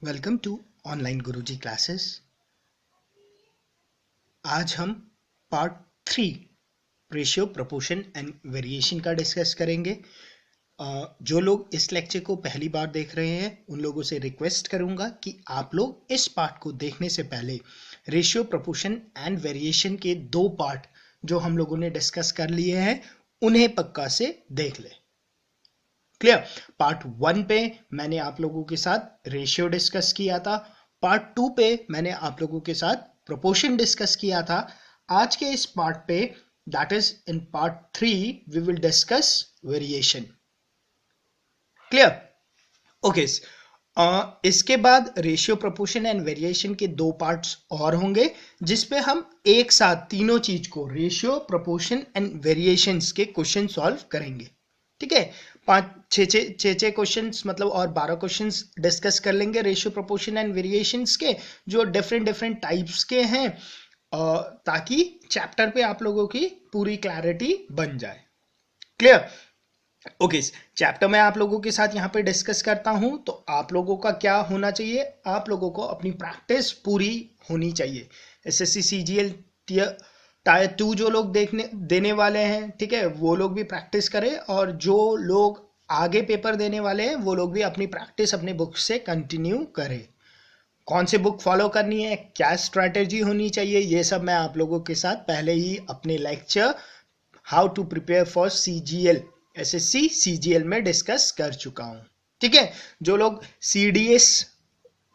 Welcome to online Guruji classes. आज हम part 3 ratio proportion and variation का डिस्कस करेंगे। जो लोग इस लेक्चर को पहली बार देख रहे हैं उन लोगों से रिक्वेस्ट करूंगा कि आप लोग इस पार्ट को देखने से पहले रेशियो प्रोपोर्शन एंड वेरिएशन के 2 पार्ट जो हम लोगों ने डिस्कस कर लिए हैं उन्हें पक्का से देख लें। क्लियर। पार्ट 1 पे मैंने आप लोगों के साथ रेशियो डिस्कस किया था। पार्ट 2 पे मैंने आप लोगों के साथ प्रोपोर्शन डिस्कस किया था। आज के इस पार्ट पे that is in part 3 we will discuss variation. Clear. Okay. इसके बाद रेशियो प्रोपोर्शन एंड वेरिएशन के 2 पार्ट्स और होंगे जिसपे हम एक साथ तीनों चीज को रेशियो प्रोपोर्शन एंड वेरिएशंस के क्वेश्चन सॉल्व करेंगे। ठीक है, 5-6 क्वेश्चंस मतलब और 12 क्वेश्चंस डिस्कस कर लेंगे रेशियो प्रोपोर्शन एंड वेरिएशंस के, जो डिफरेंट टाइप्स के हैं, ताकि चैप्टर पे आप लोगों की पूरी क्लैरिटी बन जाए। क्लियर। ओके, चैप्टर में आप लोगों के साथ यहाँ पे डिस्कस करता हूं तो आप लोगों का क्या होना चाहिए, आप लोगों को अपनी प्रैक्टिस पूरी होनी चाहिए। एसएससी सीजीएल टायर 2 जो लोग देने वाले हैं, ठीक है, वो लोग भी प्रैक्टिस करें, और जो लोग आगे पेपर देने वाले हैं वो लोग भी अपनी प्रैक्टिस अपने बुक से कंटिन्यू करें। कौन से बुक फॉलो करनी है, क्या स्ट्रैटेजी होनी चाहिए, ये सब मैं आप लोगों के साथ पहले ही अपने lecture how to prepare for CGL SSC CGL में डिस्कस कर चुका हूं। ठीक है, जो लोग सीडीएस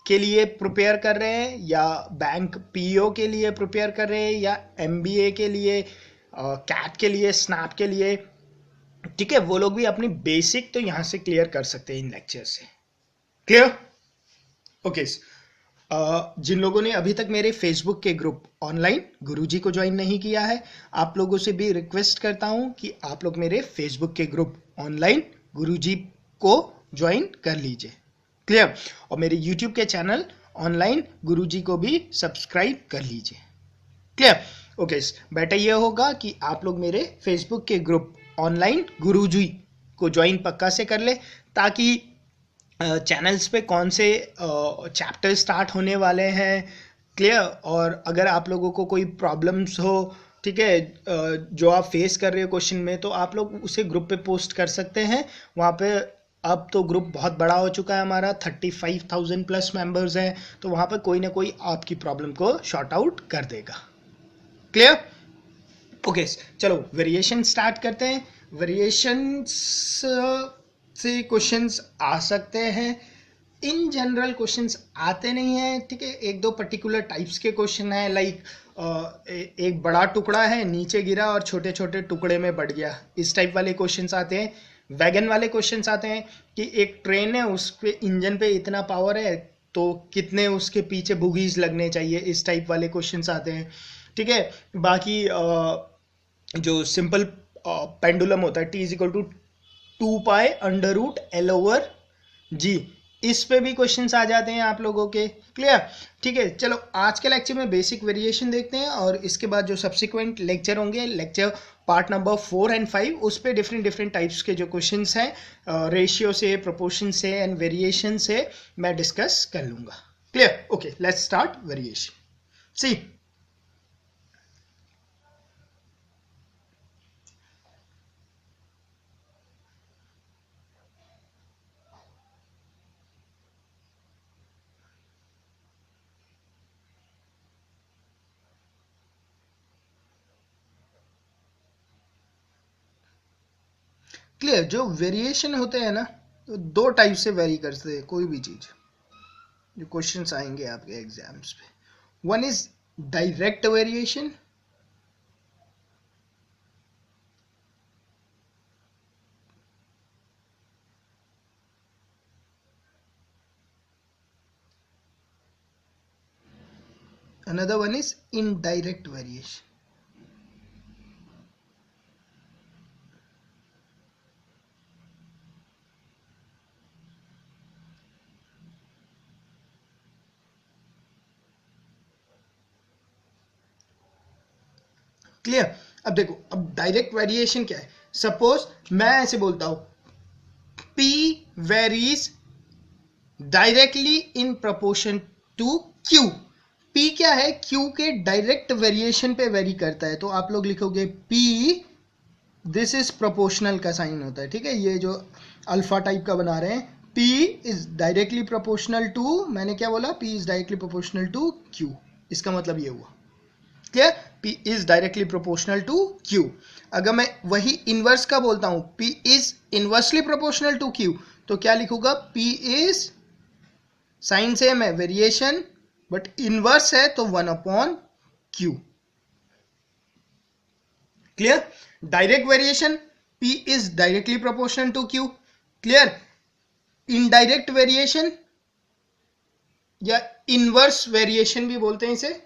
के लिए प्रिपेयर कर रहे हैं या बैंक पीओ के लिए प्रिपेयर कर रहे हैं या एमबीए के लिए, कैट के लिए, स्नैप के लिए, ठीक है, वो लोग भी अपनी बेसिक तो यहां से क्लियर कर सकते हैं इन लेक्चर से। क्लियर। ओके। जिन लोगों ने अभी तक मेरे फेसबुक के ग्रुप ऑनलाइन गुरुजी को ज्वाइन नहीं किया है, आप लोगों से भी रिक्वेस्ट करता हूं कि आप लोग मेरे फेसबुक के ग्रुप ऑनलाइन गुरुजी को ज्वाइन कर लीजिए। क्लियर। और मेरे यूट्यूब के चैनल ऑनलाइन गुरुजी को भी सब्सक्राइब कर लीजिए। क्लियर। ओके, बेटा ये होगा कि आप लोग मेरे फेसबुक के ग्रुप ऑनलाइन गुरुजी को ज्वाइन पक्का से कर ले, ताकि चैनल्स पे कौन से चैप्टर स्टार्ट होने वाले हैं। क्लियर। और अगर आप लोगों को कोई प्रॉब्लम्स हो, ठीक है, जो आप फेस कर रहे हो क्वेश्चन में, तो आप लोग उसे ग्रुप पे पोस्ट कर सकते हैं। वहाँ पे अब तो ग्रुप बहुत बड़ा हो चुका है, हमारा 35,000 प्लस मेंबर्स हैं, तो वहाँ पे कोई ना कोई आपकी प्रॉब्लम को शॉर्ट आउट कर देगा। क्लियर। ओके, चलो वेरिएशन स्टार्ट करते हैं। वेरिएशन से क्वेश्चंस आ सकते हैं, इन जनरल क्वेश्चंस आते नहीं हैं। ठीक है, एक दो पर्टिकुलर टाइप्स के क्वेश्चन है, लाइक एक बड़ा टुकड़ा है नीचे गिरा और छोटे छोटे टुकड़े में बढ़ गया, इस टाइप वाले क्वेश्चंस आते हैं। वैगन वाले क्वेश्चंस आते हैं कि एक ट्रेन है, उस पे इंजन पे इतना पावर है तो कितने उसके पीछे बुगीज लगने चाहिए, इस टाइप वाले क्वेश्चंस आते हैं। ठीक है, बाकी जो सिंपल पेंडुलम होता है T=2π√L/G, इस पे भी क्वेश्चंस आ जाते हैं आप लोगों के। क्लियर। ठीक है, चलो आज के लेक्चर में बेसिक वेरिएशन देखते हैं, और इसके बाद जो सब्सिक्वेंट लेक्चर होंगे, लेक्चर पार्ट नंबर 4 एंड 5, उस पे डिफरेंट टाइप्स के जो क्वेश्चंस हैं रेशियो से, प्रोपोर्शन से एंड वेरिएशन से मैं डिस्कस कर लूंगा। Clear. Okay, let's start variation. See, clear. जो वेरिएशन होते हैं ना, तो 2 टाइप से वेरी करते हैं कोई भी चीज, जो क्वेश्चंस आएंगे आपके एग्जाम्स पे। One is direct variation, another one is indirect variation. Clear. अब देखो, अब डायरेक्ट वेरिएशन क्या है। सपोज मैं ऐसे बोलता हूं P varies directly in proportion to Q. P क्या है, क्यू के डायरेक्ट वेरिएशन पे वेरी करता है, तो आप लोग लिखोगे पी, दिस इज प्रोपोर्शनल का साइन होता है, ठीक है, ये जो अल्फा टाइप का बना रहे हैं, P is directly proportional to, मैंने क्या बोला, P is directly proportional to Q, इसका मतलब ये हुआ, clear, P is directly proportional to Q। अगर मैं वही इनवर्स का बोलता हूं, P is inversely proportional to Q, तो क्या लिखूंगा, P इज, साइन सेम है, वेरिएशन बट इनवर्स है तो 1/Q, clear. Direct variation, P is directly proportional to Q, clear. Indirect variation या इनवर्स वेरिएशन भी बोलते हैं इसे,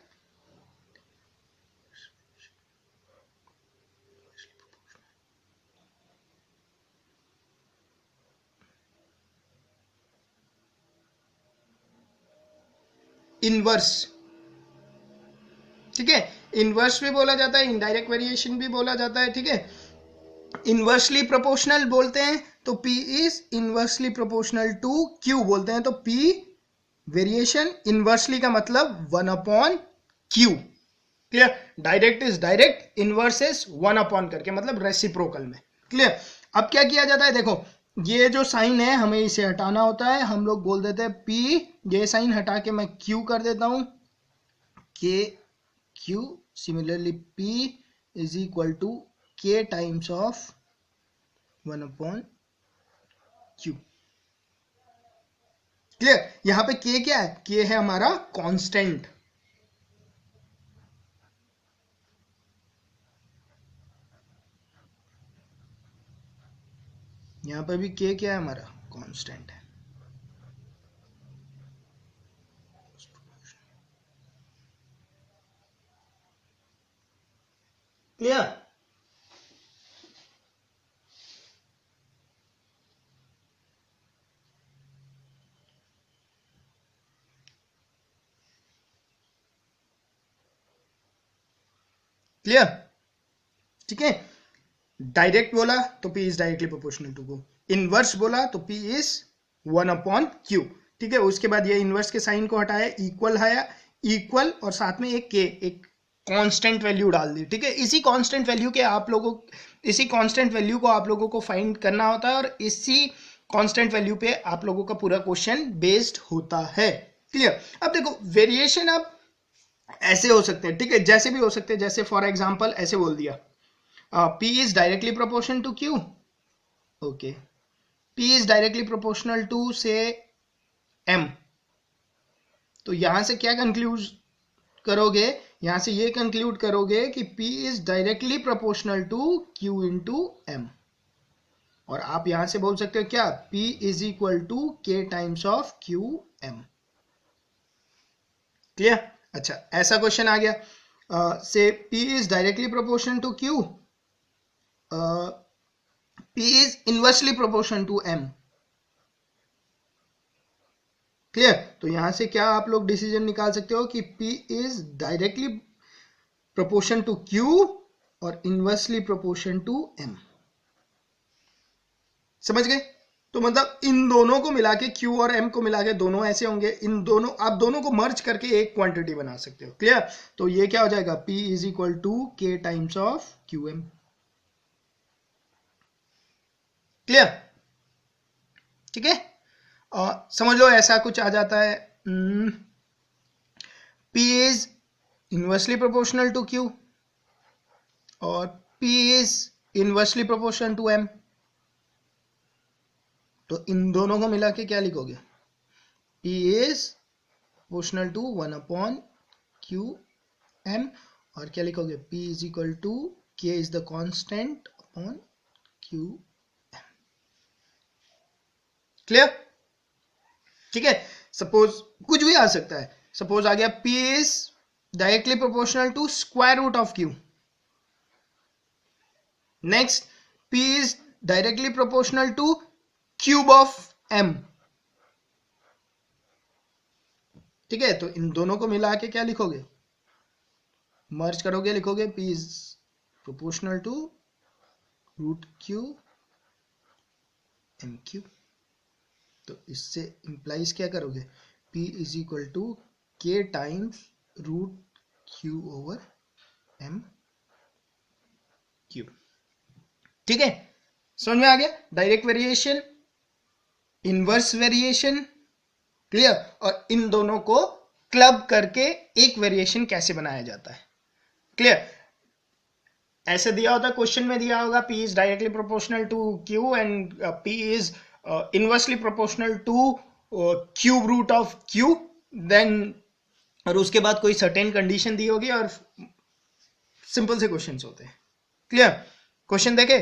इनवर्स, ठीक है, इनवर्स भी बोला जाता है, इनडायरेक्ट वेरिएशन भी बोला जाता है, ठीक है। इनवर्सली प्रोपोर्शनल बोलते हैं तो P is inversely proportional to Q बोलते हैं, तो P वेरिएशन, इनवर्सली का मतलब 1/Q, clear. Direct is direct, inverse is 1/ करके, मतलब रेसिप्रोकल में, क्लियर। अब क्या किया जाता है, देखो ये जो साइन है हमें इसे हटाना होता है, हम लोग बोल देते हैं P, ये साइन हटा के मैं Q कर देता हूं, K Q, similarly P is equal to K times of 1/Q, clear. यहां पे K क्या है, K है हमारा कांस्टेंट, यहां पर भी K क्या है हमारा, कांस्टेंट है, क्लियर। क्लियर, ठीक है। डायरेक्ट बोला तो P is directly proportional to को, इनवर्स बोला तो P इज 1/Q, ठीक है। उसके बाद ये इनवर्स के साइन को हटाया, इक्वल आया, इक्वल और साथ में एक K, एक कांस्टेंट वैल्यू डाल दी, ठीक है। इसी कांस्टेंट वैल्यू के आप लोगों, इसी कांस्टेंट वैल्यू को आप लोगों को फाइंड करना होता है और इसी कांस्टेंट वैल्यू पे आप लोगों का पूरा क्वेश्चन बेस्ड होता है, क्लियर। अब देखो वेरिएशन अब ऐसे हो सकते हैं, ठीक है, जैसे भी हो सकते हैं, जैसे फॉर एग्जांपल ऐसे बोल दिया, P is directly proportional to Q, okay, P is directly proportional to say M, तो यहां से क्या कंक्लूड करोगे, यहां से ये कंक्लूड करोगे कि P is directly proportional to Q into M, और आप यहां से बोल सकते हो क्या, P is equal to K times of Q M, clear. अच्छा ऐसा क्वेश्चन आ गया, से P is directly proportional to Q, P is inversely proportional to M, clear. तो यहां से क्या आप लोग डिसीजन निकाल सकते हो कि P is directly proportion to Q और इनवर्सली प्रोपोर्शन टू M, समझ गए। तो मतलब इन दोनों को मिला के, Q और M को मिला के दोनों ऐसे होंगे, इन दोनों, आप दोनों को मर्ज करके एक क्वांटिटी बना सकते हो, क्लियर। तो ये क्या हो जाएगा, P is equal to K times of QM, clear, ठीक है। समझ लो ऐसा कुछ आ जाता है, P is inversely proportional to Q और P is inversely proportional to M, तो इन दोनों को मिला के क्या लिखोगे, P is proportional to 1/QM, और क्या लिखोगे, P is equal to K is the constant upon Q, clear, ठीक है। सपोज कुछ भी आ सकता है, सपोज आ गया P is directly proportional to square root of Q, next P is directly proportional to cube of M, ठीक है। तो इन दोनों को मिला के क्या लिखोगे, मर्ज करोगे, लिखोगे P is proportional to root Q M Q, तो इससे इंप्लाइज क्या करोगे, P is equal to K times root Q over M Q। ठीक है, समझ में आ गया? Direct variation, inverse variation, clear, और इन दोनों को क्लब करके एक वेरिएशन कैसे बनाया जाता है, क्लियर। ऐसे दिया होता, क्वेश्चन में दिया होगा P is directly proportional to Q and P is inversely proportional to cube root of Q, then और उसके बाद कोई सर्टेन कंडीशन दी होगी और सिंपल से क्वेश्चंस होते हैं, क्लियर। क्वेश्चन देखे,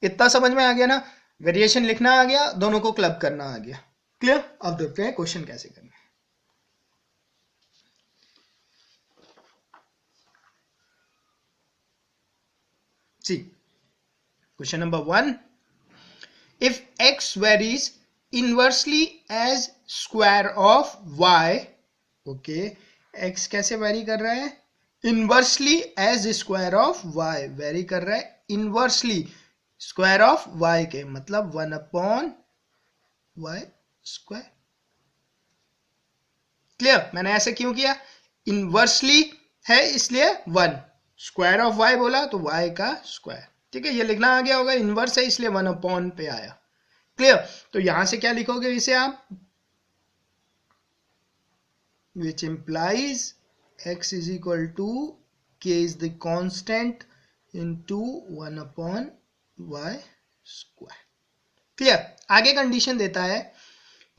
इतना समझ में आ गया ना, वेरिएशन लिखना आ गया, दोनों को क्लब करना आ गया, क्लियर। अब देखते हैं क्वेश्चन कैसे करना है। See question number 1, if x varies inversely as square of y, okay, x कैसे वेरी कर रहा है, inversely as square of y, vary कर रहा है इनवर्सली स्क्वायर ऑफ y के, मतलब 1 अपॉन y स्क्वायर, क्लियर। मैंने ऐसे क्यों किया, इनवर्सली है इसलिए 1, स्क्वायर ऑफ y बोला तो y का स्क्वायर, ठीक है, ये लिखना आ गया होगा, इनवर्स है इसलिए 1 अपॉन पे आया, क्लियर। तो यहां से क्या लिखोगे इसे आप, which implies x is equal to k is the constant into 1 upon y square, clear. आगे कंडीशन देता है,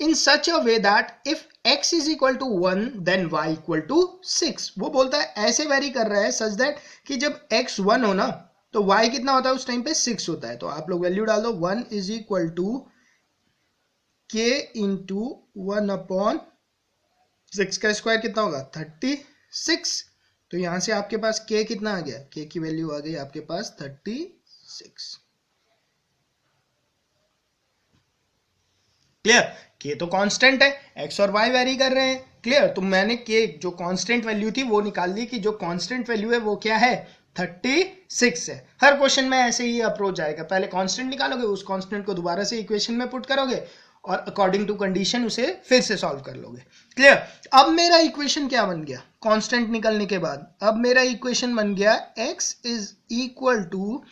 in such a way that if x is equal to 1 then y equal to 6, वो बोलता है ऐसे वेरी कर रहा है सच दैट कि जब x 1 हो ना तो y कितना होता है उस टाइम पे 6 होता है, तो आप लोग वैल्यू डाल दो, 1 is equal to k into 1 upon 6 का स्क्वायर कितना होगा 36, तो यहां से आपके पास k कितना आ गया, k की वैल्यू आ गई आपके पास 36, क्लियर। k तो कांस्टेंट है, x और y वेरी कर रहे हैं, क्लियर। तो मैंने k जो कांस्टेंट वैल्यू थी वो निकाल ली कि जो कांस्टेंट वैल्यू है वो क्या है 36 है। हर क्वेश्चन में ऐसे ही अप्रोच आएगा, पहले कांस्टेंट निकालोगे, उस कांस्टेंट को दोबारा से इक्वेशन में पुट करोगे और अकॉर्डिंग टू कंडीशन उसे फिर से सॉल्व कर लोगे, क्लियर। अब मेरा इक्वेशन क्या बन गया, कांस्टेंट निकलने के बाद अब मेरा इक्वेशन बन गया x is equal to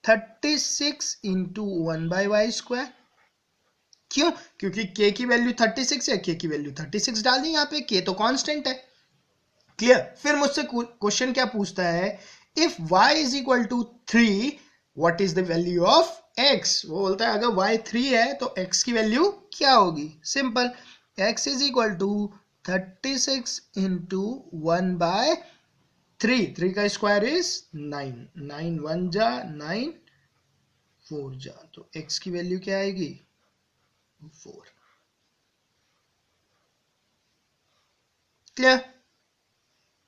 36 into 1 by y square, क्यों, क्योंकि k की वैल्यू 36 है, k की वैल्यू 36 डाल दी यहाँ पे, k तो कांस्टेंट है, क्लियर। फिर मुझसे क्वेश्चन क्या पूछता है, if y is equal to 3 what is the value of x, वो बोलता है अगर y 3 है तो x की वैल्यू क्या होगी, simple, x is equal to 36 into 1 by 3 का स्क्वायर इज 9, 9 1 जा 9 4 जा, तो x की वैल्यू क्या आएगी 4, क्लियर,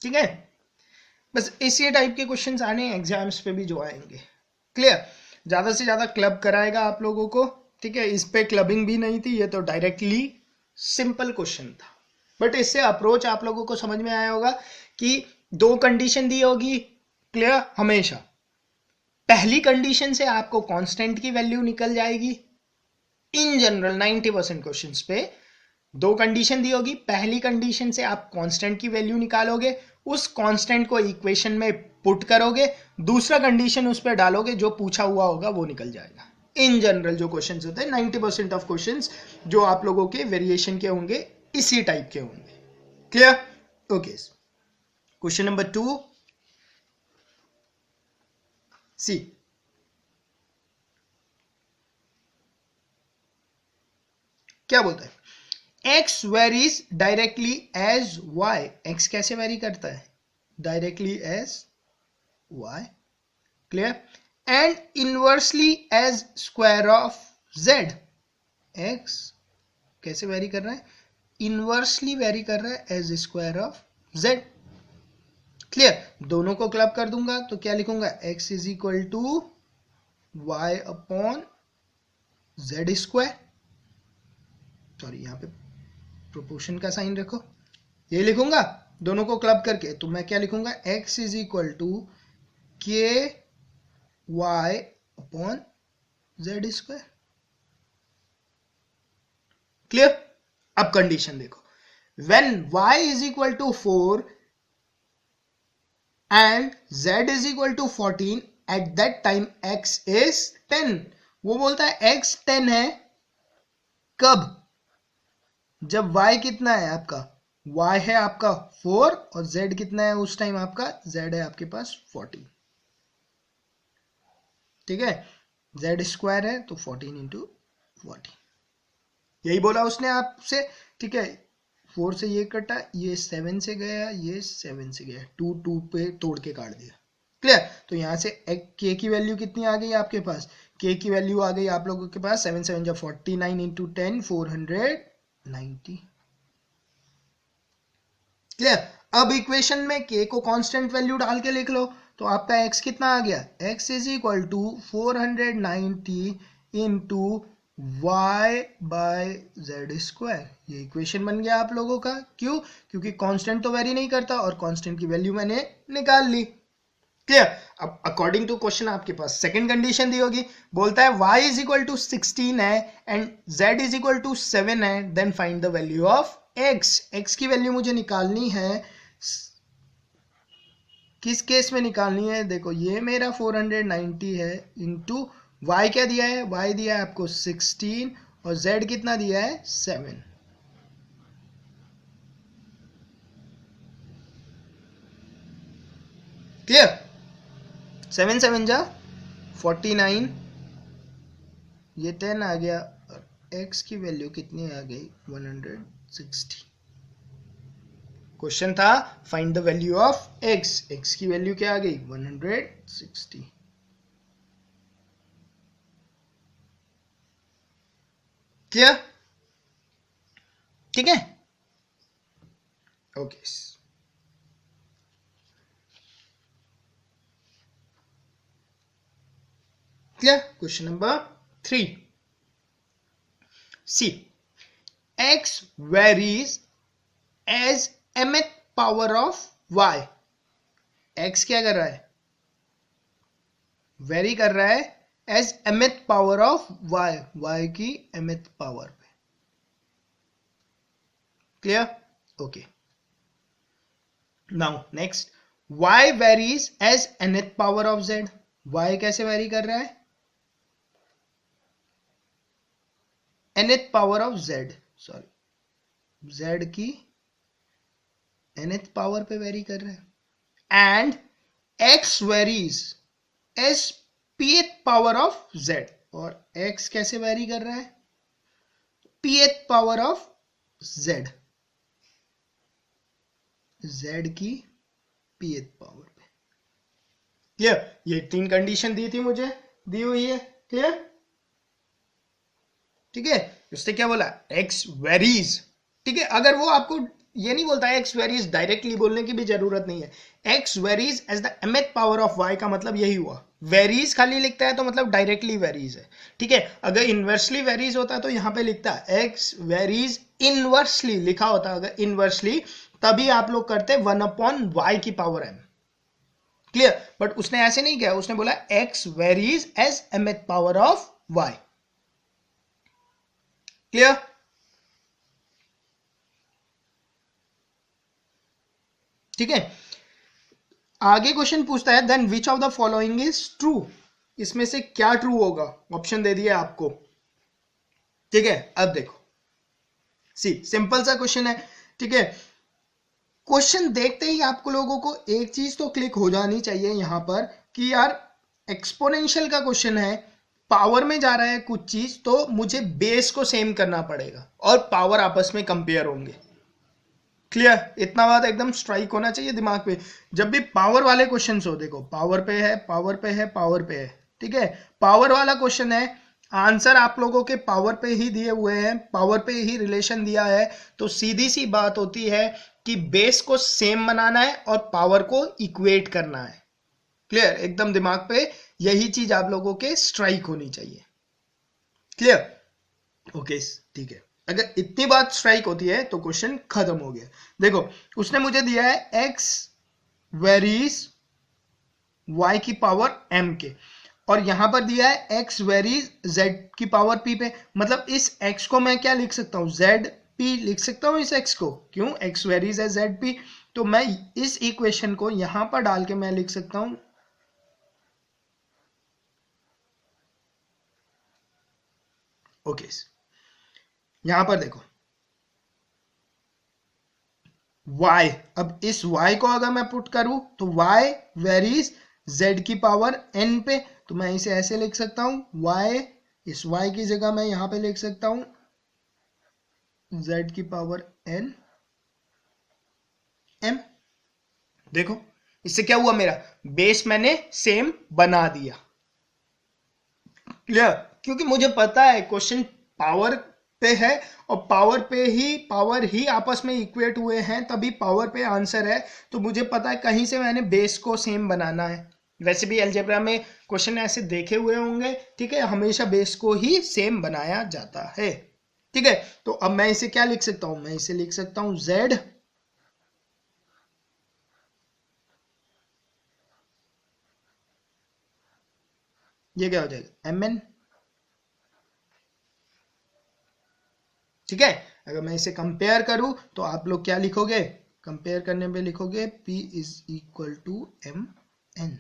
ठीक है। बस इसी टाइप के क्वेश्चंस आने एग्जाम्स पे भी जो आएंगे, क्लियर। ज्यादा से ज्यादा क्लब कराएगा आप लोगों को, ठीक है, इस पे क्लबिंग भी नहीं थी, ये तो डायरेक्टली सिंपल क्वेश्चन था, बट इससे अप्रोच आप लोगों को समझ में आया होगा कि दो कंडीशन दी होगी, क्लियर, हमेशा पहली कंडीशन से आपको कांस्टेंट की वैल्यू निकल जाएगी, इन जनरल 90% क्वेश्चंस पे दो कंडीशन दी होगी, पहली कंडीशन से आप कांस्टेंट की वैल्यू निकालोगे, उस कांस्टेंट को इक्वेशन में पुट करोगे, दूसरा कंडीशन उस पर डालोगे, जो पूछा हुआ होगा वो निकल जाएगा। इन जनरल जो क्वेश्चंस होते हैं 90% ऑफ क्वेश्चंस जो आप लोगों के वेरिएशन के होंगे इसी टाइप के होंगे, clear, okay. Question number 2 see, क्या बोलता है, x varies directly as y, x कैसे वेरी करता है directly as y, clear, and inversely as square of z, x कैसे वेरी कर रहा है, इनवर्सली वेरी कर रहा है as square of z, clear. दोनों को क्लब कर दूंगा तो क्या लिखूंगा, x is equal to y upon z square, sorry यहाँ पे प्रोपोर्शन का साइन रखो, ये लिखूंगा दोनों को क्लब करके, तो मैं क्या लिखूंगा, x is equal to K y upon z square, clear? अब कंडीशन देखो, when y is equal to 4 and z is equal to 14 at that time x is 10. वो बोलता है x 10 है कब? जब y कितना है आपका? y है आपका 4 और z कितना है उस टाइम आपका? z है आपके पास 14. ठीक है, z स्क्वायर है तो 14 इंटू 14, यही बोला उसने आपसे. ठीक है, 4 से ये कटा, ये 7 से गया, ये 7 से गया, 2 2 पे तोड़ के काट दिया. क्लियर? तो यहां से k की वैल्यू कितनी आ गई आपके पास? k की वैल्यू आ गई आप लोगों के पास 7 7 जा 49 इंटू 10 490. क्लियर? अब इक्वेशन में k को कांस्टेंट वैल्यू डाल के लिख लो, तो आपका x कितना आ गया? x is equal to 490 into y by z square. ये इक्वेशन बन गया आप लोगों का. क्यों? क्योंकि कांस्टेंट तो वेरी नहीं करता और कांस्टेंट की वैल्यू मैंने निकाल ली. क्लियर? अब अकॉर्डिंग टू क्वेश्चन आपके पास सेकंड कंडीशन दी होगी. बोलता है y इज इक्वल टू 16 है and z is equal to 7 है, then find the value of x. x की वैल्यू मुझे निकालनी है. किस केस में निकालनी है? देखो, ये मेरा 490 है इंटू y क्या दिया है? y दिया है आपको 16 और z कितना दिया है? 7. क्लियर? 7 7 जा 49, ये 10 आ गया और x की वैल्यू कितनी आ गई? 160. क्वेश्चन था find the value of x. x की वैल्यू क्या आ गई? 160. क्लियर? ठीक है, okay. Clear? Question number 3. C, x varies as mth power of y. x क्या कर रहा है? वेरी कर रहा है as mth power of y, y की mth पावर पे. Clear? Okay. Now next, y varies as nth power of z. y कैसे वेरी कर रहा है? nth power of z, sorry, z की nth पावर पे वेरी कर रहा है. And x varies as pth power of z. और x कैसे वेरी कर रहा है? pth power of z, z की pth पावर पे. क्लियर? ये 3 कंडीशन दी थी मुझे, दी हुई है. क्लियर? ठीक है, उसने क्या बोला? x varies. ठीक है, अगर वो आपको ये नहीं बोलता है x वेरीज, डायरेक्टली बोलने की भी जरूरत नहीं है. x varies as the mth power of y का मतलब यही हुआ. वेरीज खाली लिखता है तो मतलब डायरेक्टली वेरीज है. ठीक है, अगर इनवर्सली वेरीज होता तो यहां पे लिखता x वेरीज इनवर्सली लिखा होता. अगर इनवर्सली तभी आप लोग करते 1/y की पावर m. क्लियर? बट उसने ऐसे नहीं किया, उसने बोला x varies as mth power of y. Clear? ठीक है, आगे क्वेश्चन पूछता है then which of the following is true. इसमें से क्या ट्रू होगा? ऑप्शन दे दिया आपको. ठीक है, अब देखो, सी सिंपल सा क्वेश्चन है. ठीक है, क्वेश्चन देखते ही आपको लोगों को एक चीज तो क्लिक हो जानी चाहिए यहां पर कि यार एक्सपोनेंशियल का क्वेश्चन है, पावर में जा रहा है कुछ चीज, तो मुझे बेस को सेम करना पड़ेगा और पावर आपस में कंपेयर होंगे. क्लियर? इतना बात एकदम स्ट्राइक होना चाहिए दिमाग पे. जब भी पावर वाले क्वेश्चन हो, देखो पावर पे है, पावर पे है, पावर पे है. ठीक है, पावर वाला क्वेश्चन है, आंसर आप लोगों के पावर पे ही दिए हुए हैं, पावर पे ही रिलेशन दिया है, तो सीधी सी बात होती है कि बेस को सेम बनाना है और पावर को इक्वेट करना है. क्लियर? एकदम दिमाग पे यही चीज आप लोगों के स्ट्राइक होनी चाहिए. क्लियर? ओके, ठीक है. अगर इतनी बात स्ट्राइक होती है तो क्वेश्चन खत्म हो गया. देखो, उसने मुझे दिया है x वेरीज y की पावर m के. और यहां पर दिया है x वेरीज z की पावर p पे, मतलब इस x को मैं क्या लिख सकता हूं, z p लिख सकता हूं इस x को, क्यों, x वेरीज है z p, तो मैं इस इक्वेशन को यहां पर डाल के मैं लिख सकता हूं ओके। यहां पर देखो y, अब इस y को अगर मैं पुट करूं तो y वेरीज z की पावर n पे, तो मैं इसे ऐसे लिख सकता हूं y, इस y की जगह मैं यहां पे लिख सकता हूं z की पावर n m। देखो इससे क्या हुआ, मेरा बेस मैंने सेम बना दिया, क्लियर, क्योंकि मुझे पता है क्वेश्चन पावर पे है और पावर ही आपस में इक्वेट हुए हैं तभी पावर पे आंसर है, तो मुझे पता है कहीं से मैंने बेस को सेम बनाना है। वैसे भी अलजेब्रा में क्वेश्चन ऐसे देखे हुए होंगे, ठीक है, हमेशा बेस को ही सेम बनाया जाता है, ठीक है। तो अब मैं इसे क्या लिख सकता हूं, मैं इसे लिख सकता हूं z, ये क्या हो जाएगा mn, ठीक है। अगर मैं इसे कंपेयर करूं तो आप लोग क्या लिखोगे, कंपेयर करने पे लिखोगे p is equal to M N,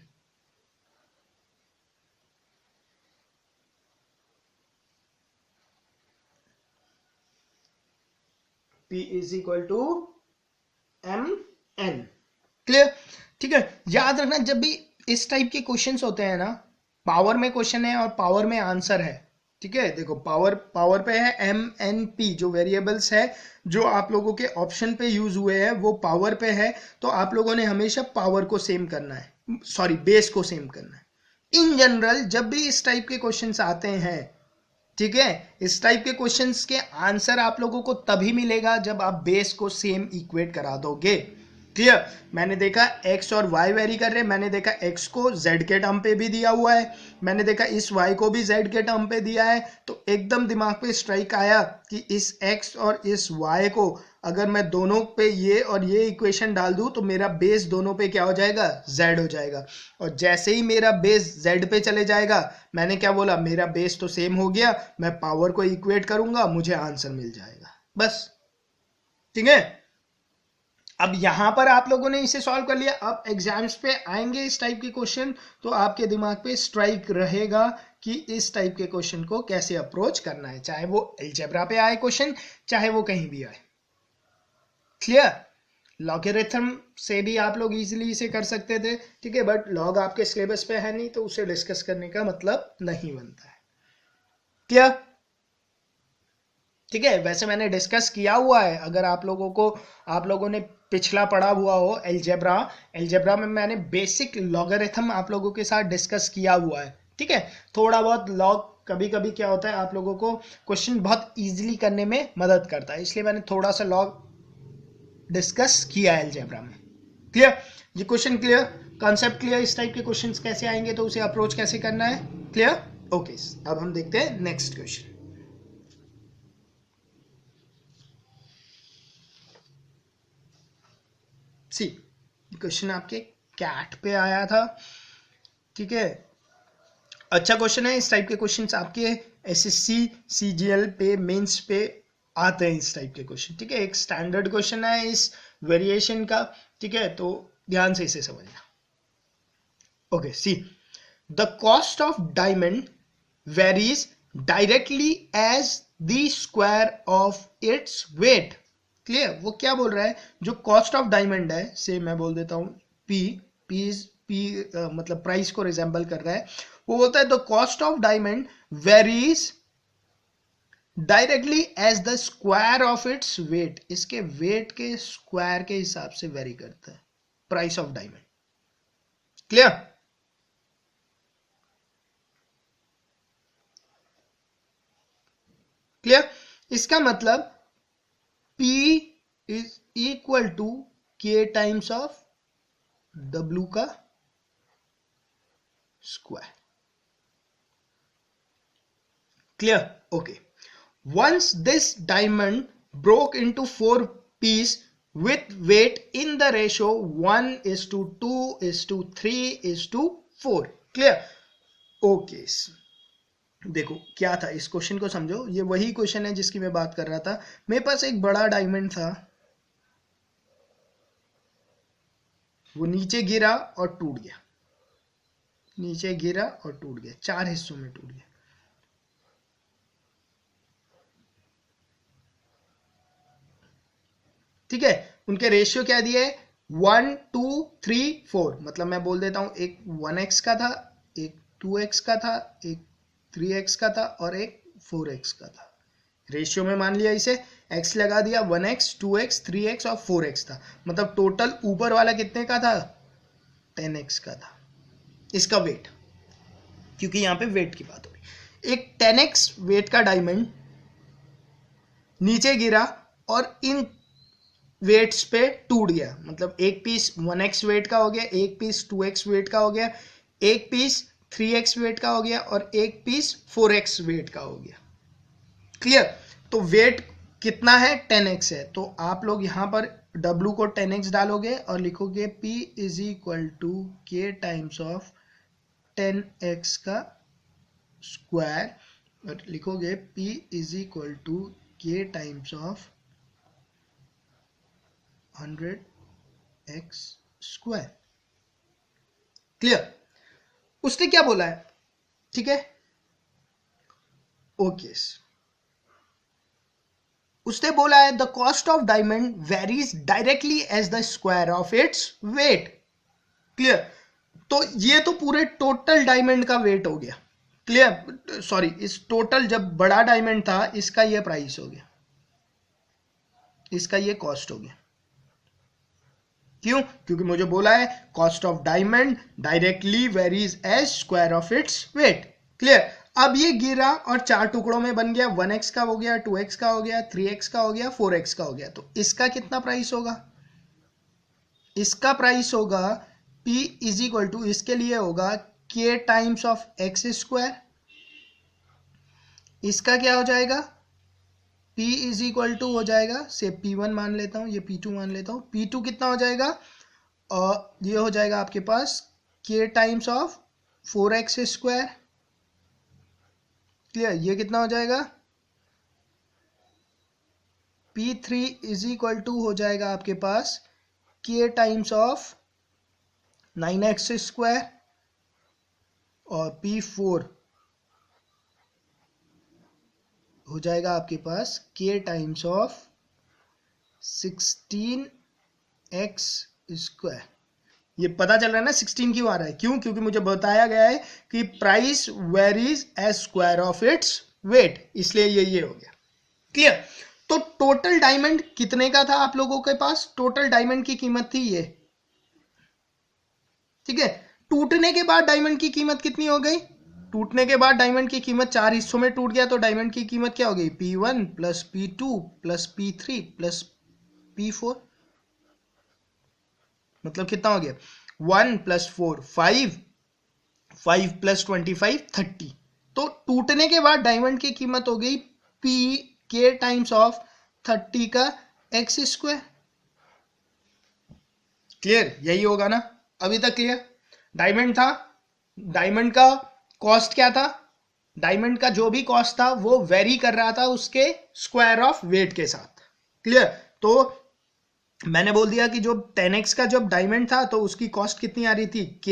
p is equal to M N, clear, ठीक है। याद रखना जब भी इस टाइप के क्वेश्चंस होते हैं ना, पावर में क्वेश्चन है और पावर में आंसर है, ठीक है। देखो पावर पे है एम एन पी, जो वेरिएबल्स है जो आप लोगों के ऑप्शन पे यूज हुए हैं वो पावर पे है, तो आप लोगों ने हमेशा पावर को सेम करना है, सॉरी बेस को सेम करना है। इन जनरल जब भी इस टाइप के क्वेश्चंस आते हैं, ठीक है, इस टाइप के क्वेश्चंस के आंसर आप लोगों को तभी मिलेगा जब आप बेस को सेम इक्वेट करा दोगे, क्लियर। मैंने देखा x और y वेरी कर रहे हैं, मैंने देखा x को z के टर्म पे भी दिया हुआ है, मैंने देखा इस y को भी z के टर्म पे दिया है, तो एकदम दिमाग पे स्ट्राइक आया कि इस x और इस y को अगर मैं दोनों पे ये और ये इक्वेशन डाल दूं तो मेरा बेस दोनों पे क्या हो जाएगा, z हो जाएगा। और जैसे ही मेरा बेस z पे चले जाएगा, मैंने क्या बोला, मेरा बेस तो सेम हो गया, मैं पावर को इक्वेट करूंगा, मुझे आंसर मिल जाएगा, बस, ठीक है। अब यहां पर आप लोगों ने इसे सॉल्व कर लिया, अब एग्जाम्स पे आएंगे इस टाइप के क्वेश्चन तो आपके दिमाग पे स्ट्राइक रहेगा कि इस टाइप के क्वेश्चन को कैसे अप्रोच करना है, चाहे वो अलजेब्रा पे आए क्वेश्चन, चाहे वो कहीं भी आए, क्लियर। लॉगरिथम से भी आप लोग इजीली इसे कर सकते थे, ठीक है, बट लॉग आपके सिलेबस पे है नहीं तो उसे डिस्कस करने का मतलब नहीं बनता है, क्लियर, ठीक है। वैसे मैंने डिस्कस किया हुआ है, अगर आप लोगों ने पिछला पढ़ा हुआ हो एल्जेब्रा में मैंने बेसिक लॉगरिथम आप लोगों के साथ डिस्कस किया हुआ है, ठीक है। थोड़ा बहुत लॉग कभी कभी क्या होता है, आप लोगों को क्वेश्चन बहुत इजीली करने में मदद करता है, इसलिए मैंने थोड़ा सा लॉग डिस्कस किया है एल्जेब्रा में, क्लियर। ये क्वेश्चन क्लियर, कॉन्सेप्ट क्लियर, इस टाइप के क्वेश्चन कैसे आएंगे तो उसे अप्रोच कैसे करना है, क्लियर, ओके। अब हम देखते हैं नेक्स्ट क्वेश्चन। सी क्वेश्चन आपके कैट पे आया था, ठीक है, अच्छा क्वेश्चन है। इस टाइप के क्वेश्चंस आपके एसएससी सीजीएल पे मेंस पे आते हैं इस टाइप के क्वेश्चन, ठीक है। एक स्टैंडर्ड क्वेश्चन है इस वेरिएशन का, ठीक है, तो ध्यान से इसे समझना, okay. See the cost of diamond varies directly as the square of its weight, clear. वो क्या बोल रहा है, जो कॉस्ट ऑफ डायमंड है, से मैं बोल देता हूं पी मतलब प्राइस को रिजेंबल कर रहा है, वो बोलता है the cost of diamond varies directly as the square of its weight, इसके वेट के स्क्वायर के हिसाब से वेरी करता है price of diamond, clear. Clear, इसका मतलब P is equal to K times of W का square, clear, okay. Once this diamond broke into 4 pieces with weight in the ratio 1:2:3:4, clear, okay, देखो क्या था, इस क्वेश्चन को समझो, ये वही क्वेश्चन है जिसकी मैं बात कर रहा था। मेरे पास एक बड़ा डायमंड था, वो नीचे गिरा और टूट गया, नीचे गिरा और टूट गया, 4 हिस्सों में टूट गया। ठीक है, उनके रेशियो क्या दिए, 1 2 3 4, मतलब मैं बोल देता हूं एक 1x का था, एक 2x का था, एक 3x का था और एक 4x का था। रेशियो में मान लिया इसे, x लगा दिया, 1x 2x 3x और 4x था, मतलब टोटल ऊपर वाला कितने का था, 10x का था इसका वेट, क्योंकि यहां पे वेट की बात हो रही। एक 10x वेट का डायमंड नीचे गिरा और इन वेट्स पे टूट गया, मतलब एक पीस 1x वेट का हो गया, एक पीस 2x वेट का हो गया, एक पीस 3x वेट का हो गया और एक पीस 4x वेट का हो गया। क्लियर, तो वेट कितना है, 10x है, तो आप लोग यहां पर W को 10x डालोगे और लिखोगे P is equal to K times of 10x का स्क्वायर, और लिखोगे P is equal to K times of 100x square. Clear, उसने क्या बोला है, ठीक है, ओके, उसने बोला है the cost of diamond varies directly as the square of its weight. Clear, तो ये तो पूरे टोटल डायमंड का वेट हो गया। क्लियर, सॉरी, इस टोटल जब बड़ा डायमंड था इसका ये प्राइस हो गया, इसका ये कॉस्ट हो गया। क्यों, क्योंकि मुझे बोला है cost of diamond directly varies as square of its weight. Clear, अब ये गिरा और 4 टुकड़ों में बन गया, 1x का हो गया, 2x का हो गया, 3x का हो गया, 4x का हो गया, तो इसका कितना प्राइस होगा, इसका प्राइस होगा P इज इक्वल टू, इसके लिए होगा K times of x square, इसका क्या हो जाएगा, P इज इक्वल टू हो जाएगा, से P1 मान लेता हूं, ये P2 मान लेता हूं, P2 कितना हो जाएगा, और ये हो जाएगा आपके पास K times of 4x square. Clear, ये कितना हो जाएगा, P3 इज इक्वल टू हो जाएगा आपके पास K times of 9x square, और P4 हो जाएगा आपके पास K times of 16x square. ये पता चल रहा है ना 16 क्यों आ रहा है, क्यों, क्योंकि मुझे बताया गया है कि price varies as square of its weight, इसलिए ये हो गया। क्लियर, तो टोटल डायमंड कितने का था आप लोगों के पास, टोटल डायमंड की कीमत थी ये, ठीक है, टूटने के बाद डायमंड की कीमत कितनी हो गई, टूटने के बाद डायमंड की कीमत 4 हिस्सों में टूट गया, तो डायमंड की कीमत क्या हो गई, P1 plus P2 plus P3 plus P4, मतलब कितना हो गया, 1 प्लस 4 5, 5 प्लस 25 30, तो टूटने के बाद डायमंड की कीमत हो गई P K टाइम्स ऑफ 30 का एक्स स्क्वायर। क्लियर, यही होगा ना, अभी तक क्लियर। डायमंड था, डायमंड का कॉस्ट क्या था, डायमंड का जो भी कॉस्ट था वो वेरी कर रहा था उसके स्क्वायर ऑफ वेट के साथ। क्लियर, तो मैंने बोल दिया कि जो 10x का जब डायमंड था तो उसकी कॉस्ट कितनी आ रही थी, K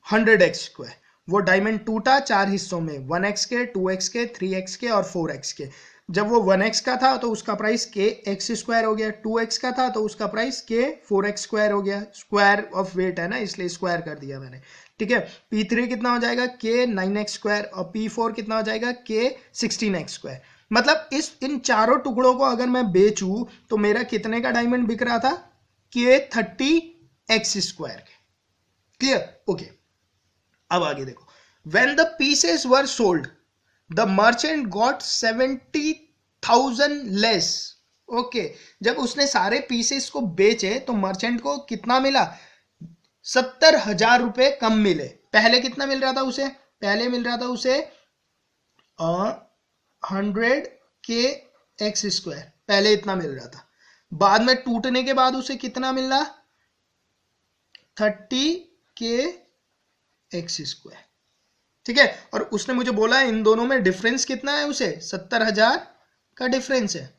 100x स्क्वायर, वो डायमंड टूटा 4 हिस्सों में, 1x के, 2x के, 3x के और 4x के। जब वो 1x का था तो उसका प्राइस K x स्क्वायर हो गया, 2x का था तो उसका प्राइस K 4x स्क्वायर हो गया, स्क्वायर ऑफ वेट है ना इसलिए स्क्वायर कर दिया मैंने। ठीक है, P3 कितना हो जाएगा, K 9x स्क्वायर, और P4 कितना हो जाएगा, K 16x स्क्वायर। मतलब इन चारों टुकड़ों को अगर मैं बेचूं तो मेरा कितने का डायमंड बिक रहा था, K 30x स्क्वायर के। क्लियर, ओके, अब आगे देखो, when the pieces were sold the merchant got 70,000 less. Okay, जब उसने सारे पीसेस को बेचे तो मर्चेंट को कितना मिला, 70,000 रुपए कम मिले। पहले कितना मिल रहा था उसे, पहले मिल रहा था उसे 100K एक्स स्क्वायर, पहले इतना मिल रहा था, बाद में टूटने के बाद उसे कितना मिल रहा, 30K एक्स स्क्वायर। ठीक है, और उसने मुझे बोला इन दोनों में डिफरेंस कितना है, उसे 70,000 का डिफरेंस है,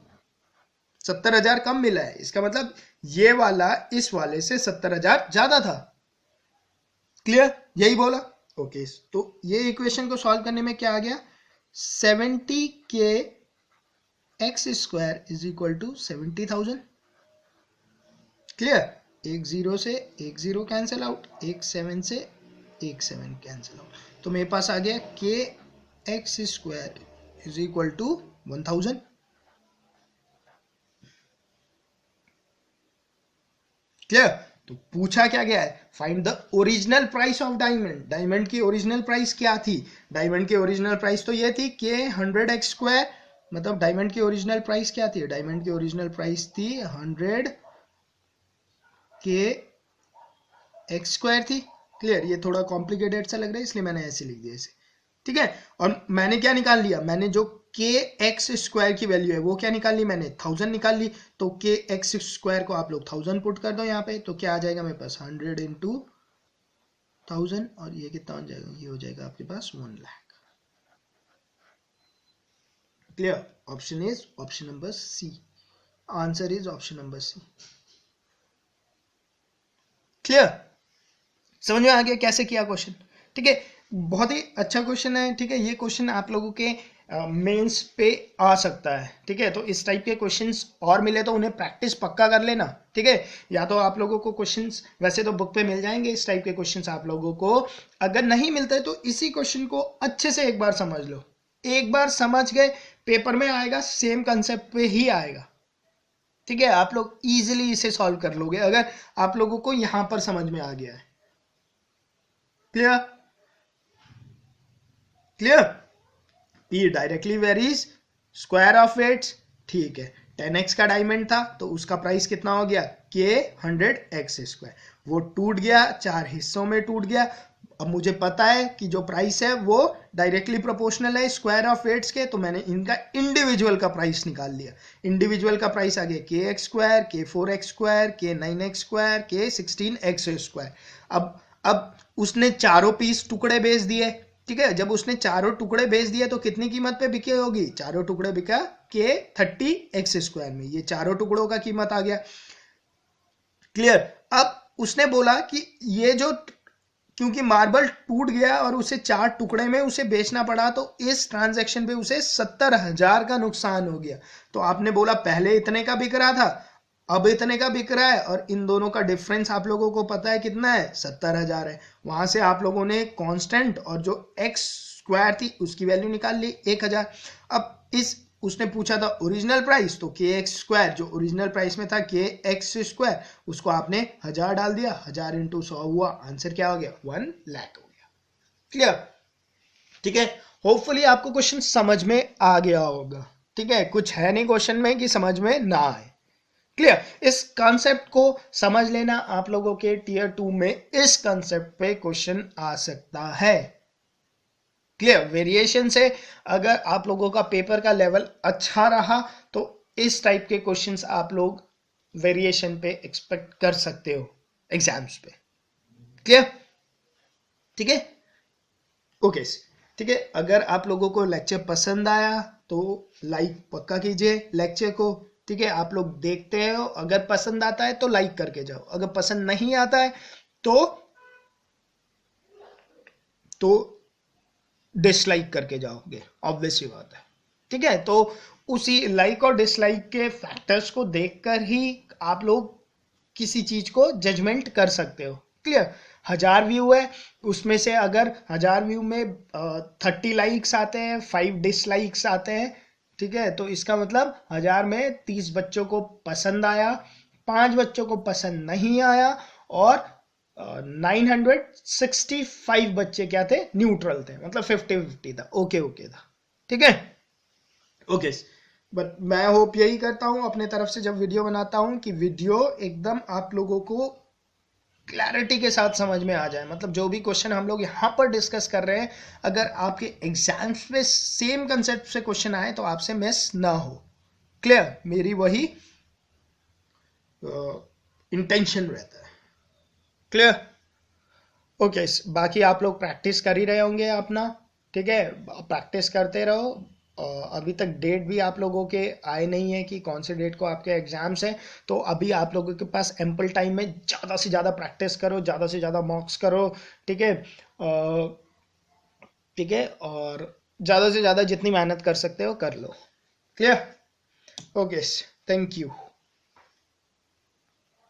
70,000 कम मिला है, इसका मतलब ये वाला इस वाले से 70,000 ज्यादा था। क्लियर, यही बोला। ओके, तो ये इक्वेशन को सॉल्व करने में क्या आ गया, 70k x square is equal to 70,000। Clear, एक जीरो से एक जीरो कैंसिल आउट, एक 7 से एक 7 कैंसिल आउट, तो मेरे पास आ गया k x square is equal to 1000। Clear, तो पूछा क्या गया है, find the original price of diamond. Diamond की ओरिजिनल प्राइस क्या थी, डायमंड की ओरिजिनल प्राइस तो ये थी k 100x स्क्वायर, मतलब डायमंड की ओरिजिनल प्राइस क्या थी, डायमंड की ओरिजिनल प्राइस थी 100 k x स्क्वायर थी। क्लियर, ये थोड़ा कॉम्प्लिकेटेड सा लग रहा है इसलिए मैंने ऐसे लिख दिया इसे। ठीक है, और मैंने क्या निकाल लिया, मैंने जो के एक्स स्क्वायर की वैल्यू है वो क्या निकाल ली, मैंने 1000 निकाल ली, तो के एक्स स्क्वायर को आप लोग 1000 पुट कर दो यहाँ पे, तो क्या आ जाएगा मेरे पास 100 इंटू 1000, और ये कितना हो जाएगा, ये हो जाएगा आपके पास 1 lakh. Clear, option is option number C, answer is option number C. Clear, समझ में आ गया कैसे किया क्वेश्चन। ठीक है, बहुत ही अच्छा क्वेश्चन है। ठीक है, ये क्वेश्चन आप लोगों के मेंस पे आ सकता है। ठीक है, तो इस टाइप के क्वेश्चंस और मिले तो उन्हें प्रैक्टिस पक्का कर लेना। ठीक है, या तो आप लोगों को क्वेश्चंस वैसे तो बुक पे मिल जाएंगे इस टाइप के क्वेश्चंस आप लोगों को, अगर नहीं मिलते तो इसी क्वेश्चन को अच्छे से एक बार समझ लो, एक बार समझ गए पेपर में आएगा सेम कंसेप्ट पे ही आएगा। ठीक है, आप लोग इजीली इसे सॉल्व कर लोगे अगर आप लोगों को यहां पर समझ में आ गया है। Clear, clear, P directly varies, square of weights. ठीक है, 10x का डायमंड था तो उसका प्राइस कितना हो गया, k 100x स्क्वायर, वो टूट गया, 4 हिस्सों में टूट गया। अब मुझे पता है कि जो प्राइस है वो डायरेक्टली प्रोपोर्शनल है स्क्वायर ऑफ वेट्स के, तो मैंने इनका इंडिविजुअल का प्राइस निकाल लिया। इंडिविजुअल का प्राइस आ गया k x square, k 4x square, k 9x square, k 16x square. अब उसने चारों पीस टुकड़े बेच दिए। ठीक है, जब उसने चारों टुकड़े बेच दिए तो कितनी कीमत पे बिके होगी, चारों टुकड़े बिका के 30x स्क्वायर में, ये चारों टुकड़ों का कीमत आ गया। क्लियर, अब उसने बोला कि ये जो, क्योंकि मार्बल टूट गया और उसे 4 टुकड़े में उसे बेचना पड़ा, तो इस ट्रांजैक्शन पे उसे 70,000 का नुकसान हो गया। तो आपने बोला पहले इतने का बिक रहा था, अब इतने का बिक रहा है, और इन दोनों का डिफरेंस आप लोगों को पता है कितना है, 70,000 है। वहां से आप लोगों ने कांस्टेंट और जो एक्स स्क्वायर थी उसकी वैल्यू निकाल ली 1000। अब इस उसने पूछा था ओरिजिनल प्राइस, तो के एक्स स्क्वायर जो ओरिजिनल प्राइस में था के एक्स स्क्वायर, उसको आपने 1000 डाल दिया, 1000 इंटू 100 हुआ, आंसर क्या हो गया, 1 लाख हो गया। क्लियर, ठीक है, होपफुली आपको क्वेश्चन समझ में आ गया होगा। ठीक है, कुछ है नहीं क्वेश्चन में कि समझ में ना आए। क्लियर, इस कॉन्सेप्ट को समझ लेना, आप लोगों के टीयर 2 में इस कॉन्सेप्ट पे क्वेश्चन आ सकता है। क्लियर, वेरिएशन से अगर आप लोगों का पेपर का लेवल अच्छा रहा तो इस टाइप के क्वेश्चंस आप लोग वेरिएशन पे एक्सपेक्ट कर सकते हो एग्जाम्स पे। क्लियर, ठीक है, ओके, ठीक है, अगर आप लोगों को लेक्चर पसंद आया तो लाइक पक्का कीजिए लेक्चर को। ठीक है, आप लोग देखते हो, अगर पसंद आता है तो लाइक करके जाओ, अगर पसंद नहीं आता है तो डिसलाइक करके जाओगे, ऑब्वियस ही बात है। ठीक है, तो उसी लाइक और डिसलाइक के फैक्टर्स को देखकर ही आप लोग किसी चीज को जजमेंट कर सकते हो। क्लियर, 1000 व्यू है, उसमें से अगर 1000 व्यू में 30 लाइक्स आते हैं, 5 डिसलाइक्स आते हैं, ठीक है, तो इसका मतलब 1000 में 30 बच्चों को पसंद आया, 5 बच्चों को पसंद नहीं आया, और 965 बच्चे क्या थे, न्यूट्रल थे, मतलब 50-50 था, ओके ओके था। ठीक है, ओके, बट मैं होप यही करता हूं अपने तरफ से जब वीडियो बनाता हूं कि वीडियो एकदम आप लोगों को क्लैरिटी के साथ समझ में आ जाए। मतलब जो भी क्वेश्चन हम लोग यहाँ पर डिस्कस कर रहे हैं, अगर आपके एग्जाम्स में सेम कंसेप्ट से क्वेश्चन आए तो आपसे मिस ना हो। क्लियर, मेरी वही इंटेंशन रहता है। क्लियर, ओके, बाकी आप लोग प्रैक्टिस कर ही रहे होंगे अपना, ठीक है, प्रैक्टिस करते रहो। अभी तक डेट भी आप लोगों के आए नहीं है कि कौन से डेट को आपके एग्जाम्स हैं, तो अभी आप लोगों के पास एम्पल टाइम है, ज़्यादा से ज़्यादा प्रैक्टिस करो, ज़्यादा से ज़्यादा मॉक्स करो, ठीक है, ठीक है, और ज़्यादा से ज़्यादा जितनी मेहनत कर सकते हो कर लो। क्लियर? Okay, thank you.